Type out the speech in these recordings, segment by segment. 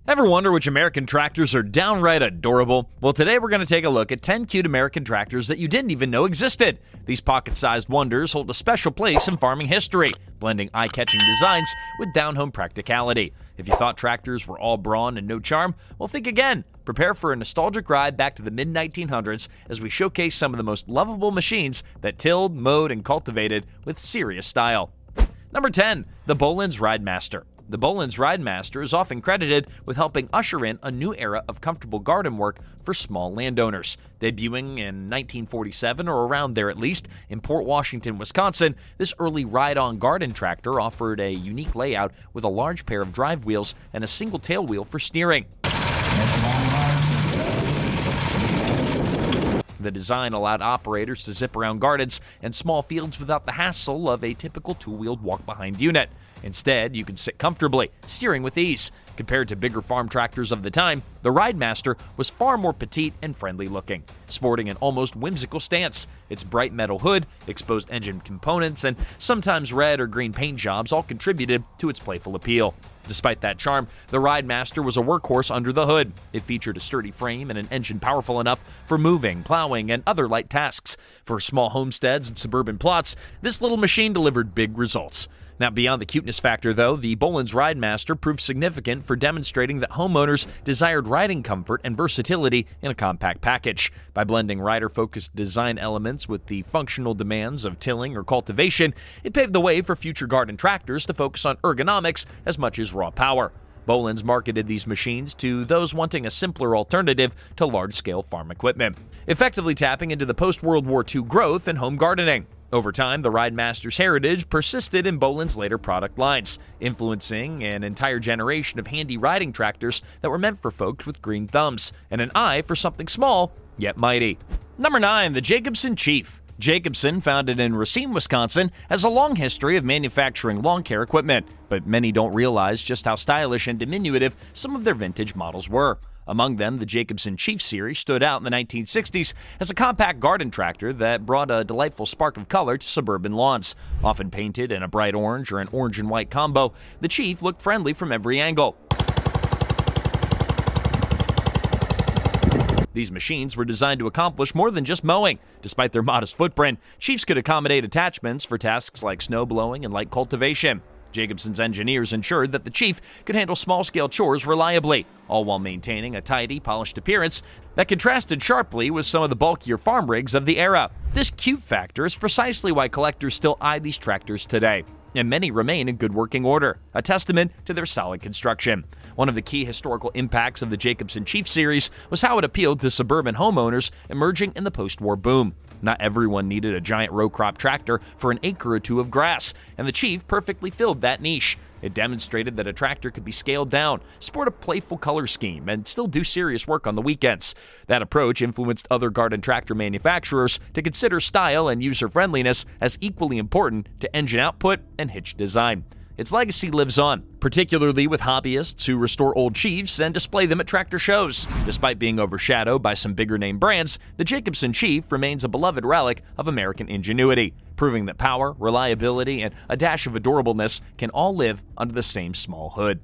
Ever wonder which American tractors are downright adorable? Well, today we're going to take a look at 10 cute American tractors that you didn't even know existed. These pocket-sized wonders hold a special place in farming history, blending eye-catching designs with down-home practicality. If you thought tractors were all brawn and no charm, well, think again. Prepare for a nostalgic ride back to the mid-1900s as we showcase some of the most lovable machines that tilled, mowed, and cultivated with serious style. Number 10. The Bolan's Ridemaster. The Bolan's Ridemaster is often credited with helping usher in a new era of comfortable garden work for small landowners. Debuting in 1947, or around there at least, in Port Washington, Wisconsin, this early ride-on garden tractor offered a unique layout with a large pair of drive wheels and a single tail wheel for steering. The design allowed operators to zip around gardens and small fields without the hassle of a typical two-wheeled walk-behind unit. Instead, you could sit comfortably, steering with ease. Compared to bigger farm tractors of the time, the Ridemaster was far more petite and friendly looking, sporting an almost whimsical stance. Its bright metal hood, exposed engine components, and sometimes red or green paint jobs all contributed to its playful appeal. Despite that charm, the Ridemaster was a workhorse under the hood. It featured a sturdy frame and an engine powerful enough for moving, plowing, and other light tasks. For small homesteads and suburban plots, this little machine delivered big results. Now, beyond the cuteness factor, though, the Bolan's Ridemaster proved significant for demonstrating that homeowners desired riding comfort and versatility in a compact package. By blending rider-focused design elements with the functional demands of tilling or cultivation, it paved the way for future garden tractors to focus on ergonomics as much as raw power. Bolan's marketed these machines to those wanting a simpler alternative to large-scale farm equipment, effectively tapping into the post-World War II growth in home gardening. Over time, the Ridemaster's heritage persisted in Bolan's later product lines, influencing an entire generation of handy riding tractors that were meant for folks with green thumbs and an eye for something small yet mighty. Number 9. The Jacobson Chief. Jacobson, founded in Racine, Wisconsin, has a long history of manufacturing lawn care equipment, but many don't realize just how stylish and diminutive some of their vintage models were. Among them, the Jacobson Chief series stood out in the 1960s as a compact garden tractor that brought a delightful spark of color to suburban lawns. Often painted in a bright orange or an orange and white combo, the Chief looked friendly from every angle. These machines were designed to accomplish more than just mowing. Despite their modest footprint, Chiefs could accommodate attachments for tasks like snow blowing and light cultivation. Jacobson's engineers ensured that the Chief could handle small-scale chores reliably, all while maintaining a tidy, polished appearance that contrasted sharply with some of the bulkier farm rigs of the era. This cute factor is precisely why collectors still eye these tractors today, and many remain in good working order, a testament to their solid construction. One of the key historical impacts of the Jacobson Chief series was how it appealed to suburban homeowners emerging in the post-war boom. Not everyone needed a giant row crop tractor for an acre or two of grass, and the Chief perfectly filled that niche. It demonstrated that a tractor could be scaled down, sport a playful color scheme, and still do serious work on the weekends. That approach influenced other garden tractor manufacturers to consider style and user-friendliness as equally important to engine output and hitch design. Its legacy lives on, particularly with hobbyists who restore old Chiefs and display them at tractor shows. Despite being overshadowed by some bigger-name brands, the Jacobson Chief remains a beloved relic of American ingenuity, proving that power, reliability, and a dash of adorableness can all live under the same small hood.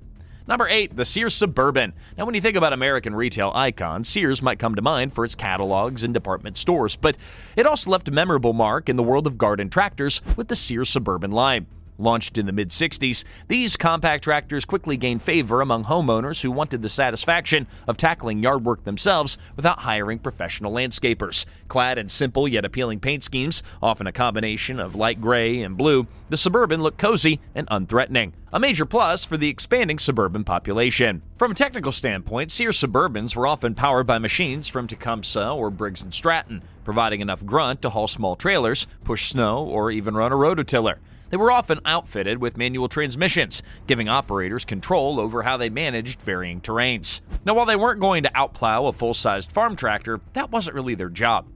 Number 8. The Sears Suburban. Now, when you think about American retail icons, Sears might come to mind for its catalogs and department stores, but it also left a memorable mark in the world of garden tractors with the Sears Suburban line. Launched in the mid-60s, these compact tractors quickly gained favor among homeowners who wanted the satisfaction of tackling yard work themselves without hiring professional landscapers. Clad in simple yet appealing paint schemes, often a combination of light gray and blue, the Suburban looked cozy and unthreatening, a major plus for the expanding suburban population. From a technical standpoint, Sears Suburbans were often powered by machines from Tecumseh or Briggs & Stratton, providing enough grunt to haul small trailers, push snow, or even run a rototiller. They were often outfitted with manual transmissions, giving operators control over how they managed varying terrains. Now, while they weren't going to outplow a full-sized farm tractor, that wasn't really their job.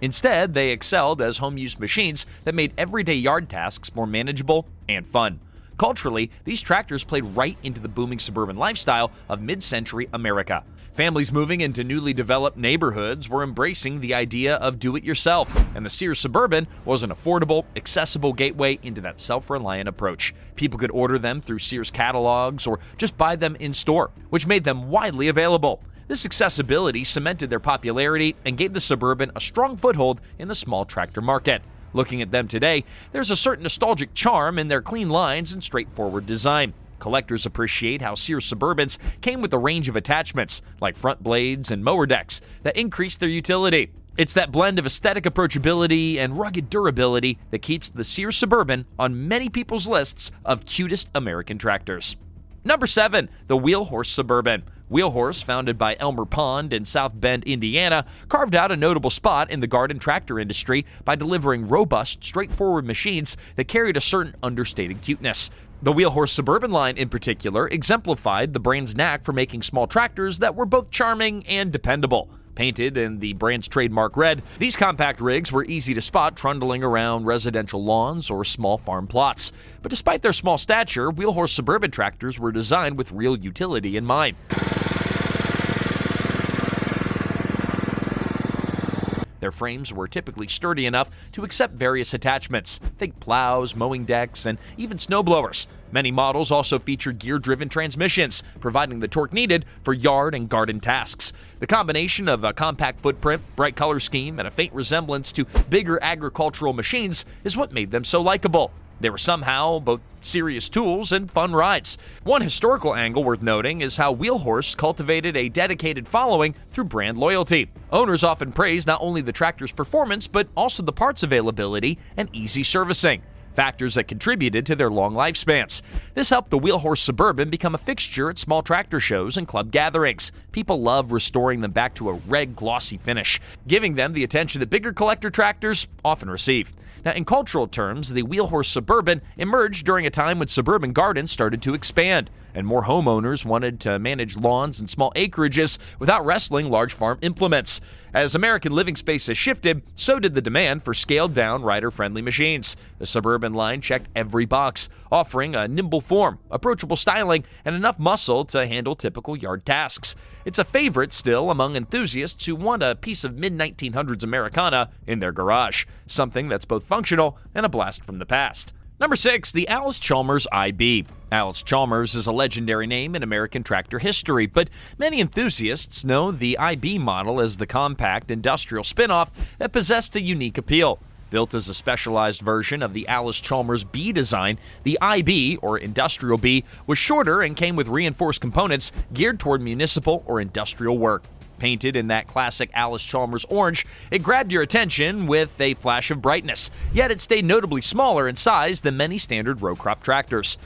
Instead, they excelled as home-use machines that made everyday yard tasks more manageable and fun. Culturally, these tractors played right into the booming suburban lifestyle of mid-century America. Families moving into newly developed neighborhoods were embracing the idea of do-it-yourself, and the Sears Suburban was an affordable, accessible gateway into that self-reliant approach. People could order them through Sears catalogs or just buy them in store, which made them widely available. This accessibility cemented their popularity and gave the Suburban a strong foothold in the small tractor market. Looking at them today, there's a certain nostalgic charm in their clean lines and straightforward design. Collectors appreciate how Sears Suburbans came with a range of attachments, like front blades and mower decks, that increased their utility. It's that blend of aesthetic approachability and rugged durability that keeps the Sears Suburban on many people's lists of cutest American tractors. Number 7, the Wheelhorse Suburban. Wheelhorse, founded by Elmer Pond in South Bend, Indiana, carved out a notable spot in the garden tractor industry by delivering robust, straightforward machines that carried a certain understated cuteness. The Wheelhorse Suburban line in particular exemplified the brand's knack for making small tractors that were both charming and dependable. Painted in the brand's trademark red, these compact rigs were easy to spot trundling around residential lawns or small farm plots. But despite their small stature, Wheelhorse Suburban tractors were designed with real utility in mind. Their frames were typically sturdy enough to accept various attachments. Think plows, mowing decks, and even snowblowers. Many models also feature gear-driven transmissions, providing the torque needed for yard and garden tasks. The combination of a compact footprint, bright color scheme, and a faint resemblance to bigger agricultural machines is what made them so likable. They were somehow both serious tools and fun rides. One historical angle worth noting is how Wheelhorse cultivated a dedicated following through brand loyalty. Owners often praised not only the tractor's performance, but also the parts availability and easy servicing, factors that contributed to their long lifespans. This helped the Wheelhorse Suburban become a fixture at small tractor shows and club gatherings. People love restoring them back to a red, glossy finish, giving them the attention that bigger collector tractors often receive. Now, in cultural terms, the Wheelhorse Suburban emerged during a time when suburban gardens started to expand, and more homeowners wanted to manage lawns and small acreages without wrestling large farm implements. As American living space has shifted, so did the demand for scaled-down, rider-friendly machines. The Suburban line checked every box, offering a nimble form, approachable styling, and enough muscle to handle typical yard tasks. It's a favorite still among enthusiasts who want a piece of mid-1900s Americana in their garage, something that's both functional and a blast from the past. Number 6, the Allis-Chalmers IB. Allis-Chalmers is a legendary name in American tractor history, but many enthusiasts know the IB model as the compact industrial spin-off that possessed a unique appeal. Built as a specialized version of the Allis-Chalmers B design, the IB, or Industrial B, was shorter and came with reinforced components geared toward municipal or industrial work. Painted in that classic Allis-Chalmers orange, it grabbed your attention with a flash of brightness, yet it stayed notably smaller in size than many standard row crop tractors.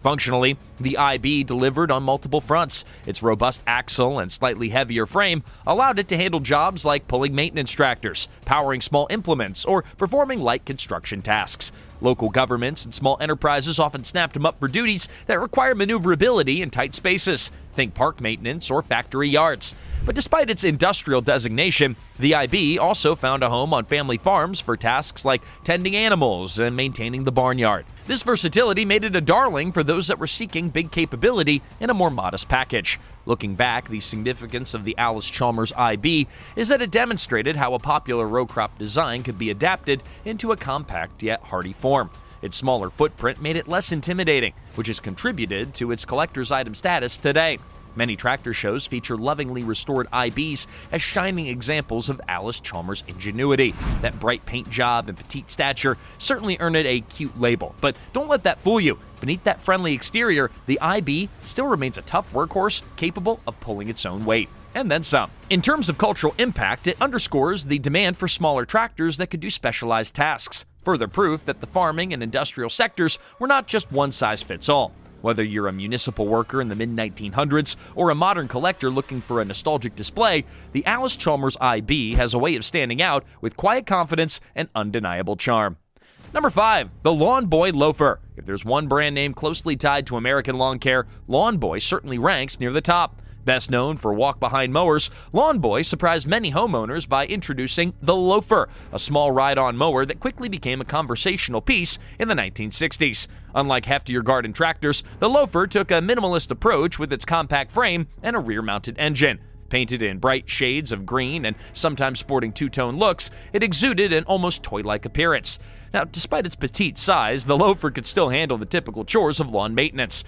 Functionally, the IB delivered on multiple fronts. Its robust axle and slightly heavier frame allowed it to handle jobs like pulling maintenance tractors, powering small implements, or performing light construction tasks. Local governments and small enterprises often snapped them up for duties that require maneuverability in tight spaces. Think park maintenance or factory yards. But despite its industrial designation, the IB also found a home on family farms for tasks like tending animals and maintaining the barnyard. This versatility made it a darling for those that were seeking big capability in a more modest package. Looking back, the significance of the Allis-Chalmers IB is that it demonstrated how a popular row crop design could be adapted into a compact yet hardy form. Its smaller footprint made it less intimidating, which has contributed to its collector's item status today. Many tractor shows feature lovingly restored IBs as shining examples of Allis-Chalmers ingenuity. That bright paint job and petite stature certainly earn it a cute label, but don't let that fool you. Beneath that friendly exterior, the IB still remains a tough workhorse capable of pulling its own weight. And then some. In terms of cultural impact, it underscores the demand for smaller tractors that could do specialized tasks. Further proof that the farming and industrial sectors were not just one size fits all. Whether you're a municipal worker in the mid-1900s or a modern collector looking for a nostalgic display, the Allis-Chalmers IB has a way of standing out with quiet confidence and undeniable charm. Number 5, the Lawnboy Loafer. If there's one brand name closely tied to American lawn care, Lawnboy certainly ranks near the top. Best known for walk-behind mowers, Lawnboy surprised many homeowners by introducing the Loafer, a small ride-on mower that quickly became a conversational piece in the 1960s. Unlike heftier garden tractors, the Loafer took a minimalist approach with its compact frame and a rear-mounted engine. Painted in bright shades of green and sometimes sporting two-tone looks, it exuded an almost toy-like appearance. Now, despite its petite size, the Loafer could still handle the typical chores of lawn maintenance.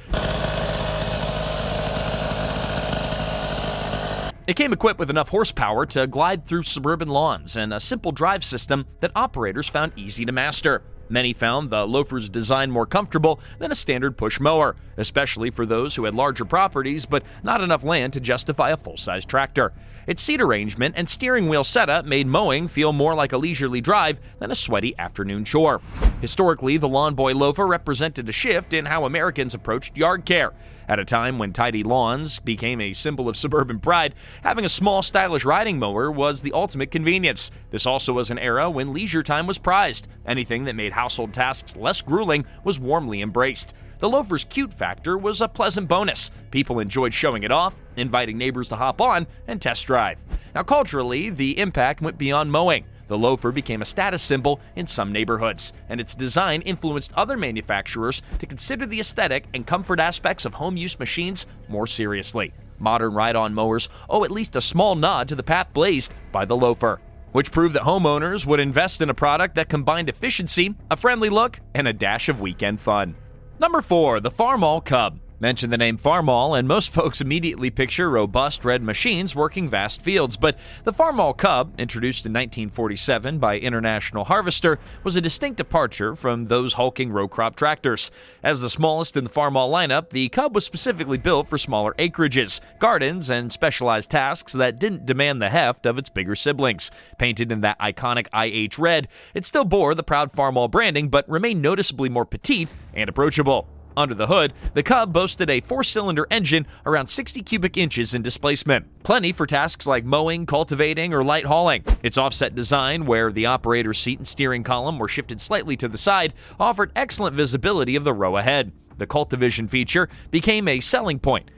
It came equipped with enough horsepower to glide through suburban lawns and a simple drive system that operators found easy to master. Many found the Loafer's design more comfortable than a standard push mower, especially for those who had larger properties but not enough land to justify a full-size tractor. Its seat arrangement and steering wheel setup made mowing feel more like a leisurely drive than a sweaty afternoon chore. Historically, the Lawnboy Loafer represented a shift in how Americans approached yard care. At a time when tidy lawns became a symbol of suburban pride, having a small, stylish riding mower was the ultimate convenience. This also was an era when leisure time was prized. Anything that made household tasks less grueling was warmly embraced. The Loafer's cute factor was a pleasant bonus. People enjoyed showing it off, inviting neighbors to hop on and test drive. Now, culturally, the impact went beyond mowing. The Loafer became a status symbol in some neighborhoods, and its design influenced other manufacturers to consider the aesthetic and comfort aspects of home-use machines more seriously. Modern ride-on mowers owe at least a small nod to the path blazed by the Loafer, which proved that homeowners would invest in a product that combined efficiency, a friendly look, and a dash of weekend fun. Number 4, the Farmall Cub. Mention the name Farmall, and most folks immediately picture robust red machines working vast fields, but the Farmall Cub, introduced in 1947 by International Harvester, was a distinct departure from those hulking row crop tractors. As the smallest in the Farmall lineup, the Cub was specifically built for smaller acreages, gardens, and specialized tasks that didn't demand the heft of its bigger siblings. Painted in that iconic IH red, it still bore the proud Farmall branding, but remained noticeably more petite and approachable. Under the hood, the Cub boasted a 4-cylinder engine around 60 cubic inches in displacement, plenty for tasks like mowing, cultivating, or light hauling. Its offset design, where the operator's seat and steering column were shifted slightly to the side, offered excellent visibility of the row ahead. The CultiVision feature became a selling point,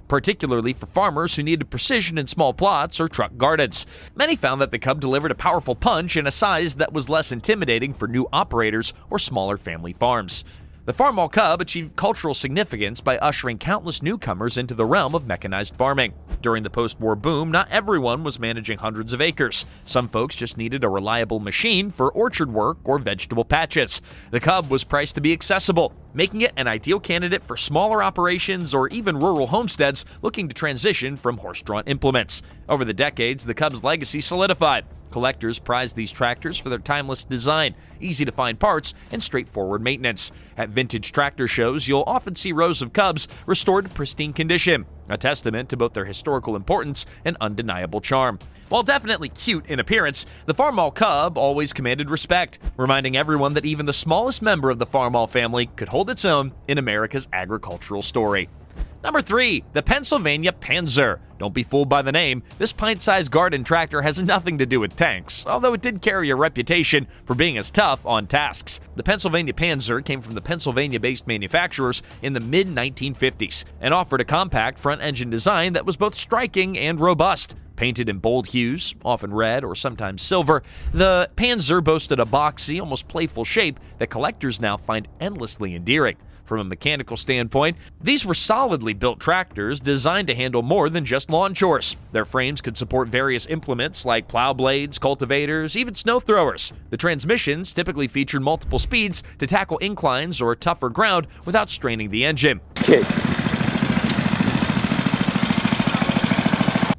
particularly for farmers who needed precision in small plots or truck gardens. Many found that the Cub delivered a powerful punch in a size that was less intimidating for new operators or smaller family farms. The Farmall Cub achieved cultural significance by ushering countless newcomers into the realm of mechanized farming. During the post-war boom, not everyone was managing hundreds of acres. Some folks just needed a reliable machine for orchard work or vegetable patches. The Cub was priced to be accessible, making it an ideal candidate for smaller operations or even rural homesteads looking to transition from horse-drawn implements. Over the decades, the Cub's legacy solidified. Collectors prized these tractors for their timeless design, easy-to-find parts, and straightforward maintenance. At vintage tractor shows, you'll often see rows of Cubs restored to pristine condition, a testament to both their historical importance and undeniable charm. While definitely cute in appearance, the Farmall Cub always commanded respect, reminding everyone that even the smallest member of the Farmall family could hold its own in America's agricultural story. Number 3, the Pennsylvania Panzer. Don't be fooled by the name. This pint-sized garden tractor has nothing to do with tanks, although it did carry a reputation for being as tough on tasks. The Pennsylvania Panzer came from the Pennsylvania-based manufacturers in the mid-1950s and offered a compact front-engine design that was both striking and robust. Painted in bold hues, often red or sometimes silver, the Panzer boasted a boxy, almost playful shape that collectors now find endlessly endearing. From a mechanical standpoint, these were solidly built tractors designed to handle more than just lawn chores. Their frames could support various implements like plow blades, cultivators, even snow throwers. The transmissions typically featured multiple speeds to tackle inclines or tougher ground without straining the engine.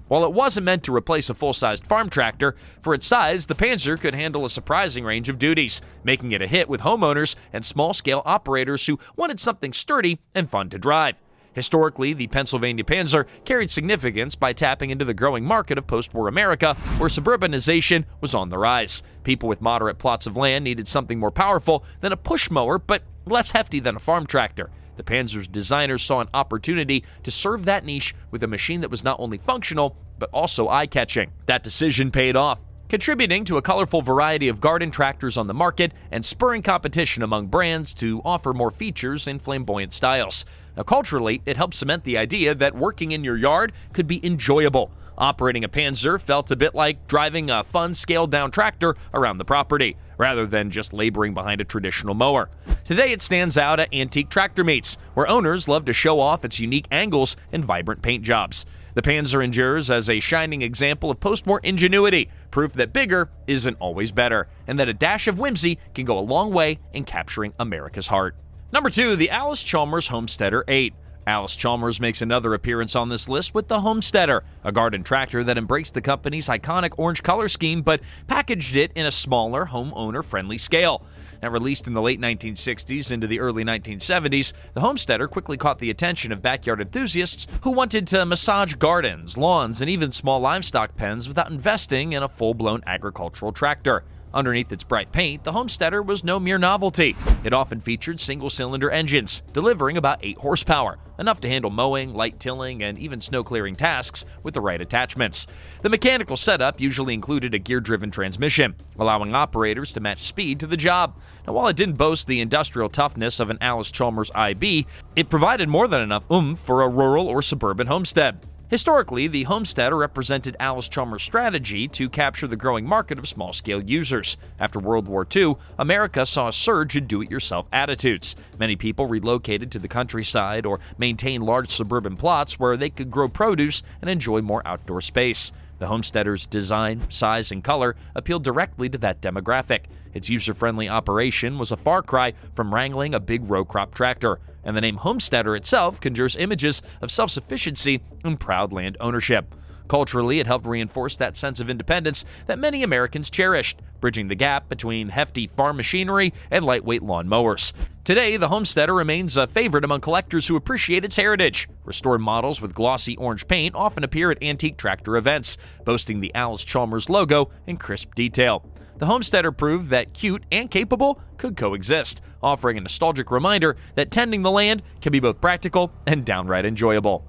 While it wasn't meant to replace a full-sized farm tractor, for its size, the Panzer could handle a surprising range of duties, making it a hit with homeowners and small-scale operators who wanted something sturdy and fun to drive. Historically, the Pennsylvania Panzer carried significance by tapping into the growing market of post-war America, where suburbanization was on the rise. People with moderate plots of land needed something more powerful than a push mower, but less hefty than a farm tractor. The Panzer's designers saw an opportunity to serve that niche with a machine that was not only functional, but also eye-catching. That decision paid off. contributing to a colorful variety of garden tractors on the market and spurring competition among brands to offer more features and flamboyant styles. Now, culturally, it helped cement the idea that working in your yard could be enjoyable. Operating a Panzer felt a bit like driving a fun, scaled-down tractor around the property, rather than just laboring behind a traditional mower. Today, it stands out at antique tractor meets, where owners love to show off its unique angles and vibrant paint jobs. The Panzer endures as a shining example of post-war ingenuity, proof that bigger isn't always better, and that a dash of whimsy can go a long way in capturing America's heart. Number 2, the Allis-Chalmers Homesteader 8. Allis-Chalmers makes another appearance on this list with the Homesteader, a garden tractor that embraced the company's iconic orange color scheme but packaged it in a smaller, homeowner-friendly scale. Now, released in the late 1960s into the early 1970s, the Homesteader quickly caught the attention of backyard enthusiasts who wanted to massage gardens, lawns, and even small livestock pens without investing in a full-blown agricultural tractor. Underneath its bright paint, the Homesteader was no mere novelty. It often featured single-cylinder engines, delivering about 8 horsepower, enough to handle mowing, light tilling, and even snow-clearing tasks with the right attachments. The mechanical setup usually included a gear-driven transmission, allowing operators to match speed to the job. Now, while it didn't boast the industrial toughness of an Allis-Chalmers IB, it provided more than enough oomph for a rural or suburban homestead. Historically, the Homesteader represented Allis-Chalmers' strategy to capture the growing market of small-scale users. After World War II, America saw a surge in do-it-yourself attitudes. Many people relocated to the countryside or maintained large suburban plots where they could grow produce and enjoy more outdoor space. The Homesteader's design, size, and color appealed directly to that demographic. Its user-friendly operation was a far cry from wrangling a big row crop tractor, and the name Homesteader itself conjures images of self-sufficiency and proud land ownership. Culturally, it helped reinforce that sense of independence that many Americans cherished, bridging the gap between hefty farm machinery and lightweight lawn mowers. Today, the Homesteader remains a favorite among collectors who appreciate its heritage. Restored models with glossy orange paint often appear at antique tractor events, boasting the Allis-Chalmers logo in crisp detail. The Homesteader proved that cute and capable could coexist, offering a nostalgic reminder that tending the land can be both practical and downright enjoyable.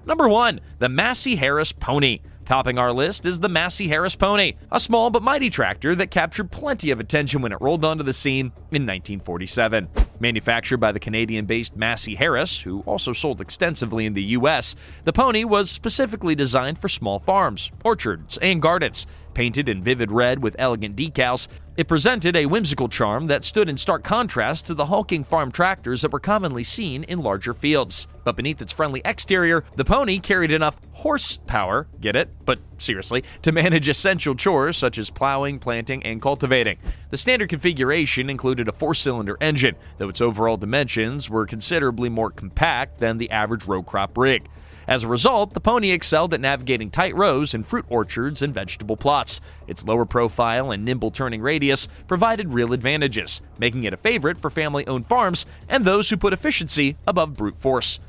Number 1, the Massey-Harris Pony. Topping our list is the Massey-Harris Pony, a small but mighty tractor that captured plenty of attention when it rolled onto the scene in 1947. Manufactured by the Canadian-based Massey-Harris, who also sold extensively in the U.S., the Pony was specifically designed for small farms, orchards, and gardens. Painted in vivid red with elegant decals, it presented a whimsical charm that stood in stark contrast to the hulking farm tractors that were commonly seen in larger fields. But beneath its friendly exterior, the Pony carried enough horsepower, get it? But seriously, to manage essential chores such as plowing, planting, and cultivating. The standard configuration included a 4-cylinder engine, though its overall dimensions were considerably more compact than the average row crop rig. As a result, the Pony excelled at navigating tight rows in fruit orchards and vegetable plots. Its lower profile and nimble turning radius provided real advantages, making it a favorite for family-owned farms and those who put efficiency above brute force.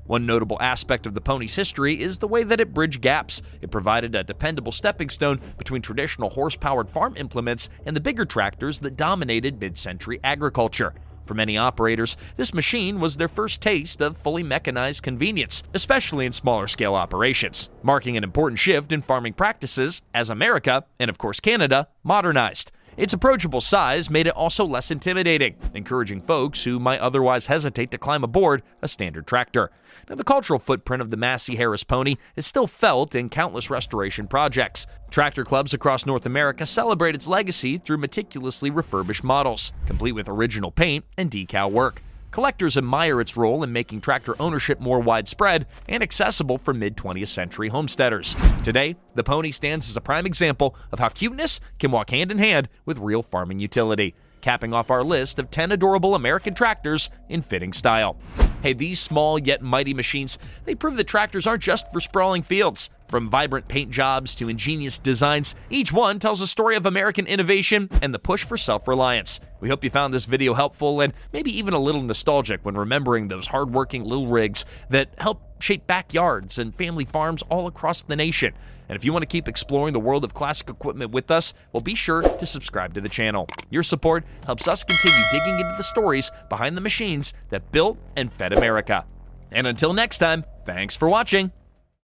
One notable aspect of the Pony's history is the way that it bridged gaps. It provided a dependable stepping stone between traditional horse-powered farm implements and the bigger tractors that dominated mid-century agriculture. For many operators, this machine was their first taste of fully mechanized convenience, especially in smaller-scale operations, marking an important shift in farming practices as America, and of course Canada, modernized. Its approachable size made it also less intimidating, encouraging folks who might otherwise hesitate to climb aboard a standard tractor. Now, the cultural footprint of the Massey-Harris Pony is still felt in countless restoration projects. Tractor clubs across North America celebrate its legacy through meticulously refurbished models, complete with original paint and decal work. Collectors admire its role in making tractor ownership more widespread and accessible for mid-20th century homesteaders. Today, the Pony stands as a prime example of how cuteness can walk hand in hand with real farming utility, capping off our list of 10 adorable American tractors in fitting style. Hey, these small yet mighty machines, they prove that tractors aren't just for sprawling fields. From vibrant paint jobs to ingenious designs, each one tells a story of American innovation and the push for self-reliance. We hope you found this video helpful and maybe even a little nostalgic when remembering those hard-working little rigs that help shape backyards and family farms all across the nation. And if you want to keep exploring the world of classic equipment with us, well, be sure to subscribe to the channel. Your support helps us continue digging into the stories behind the machines that built and fed America. And until next time, thanks for watching.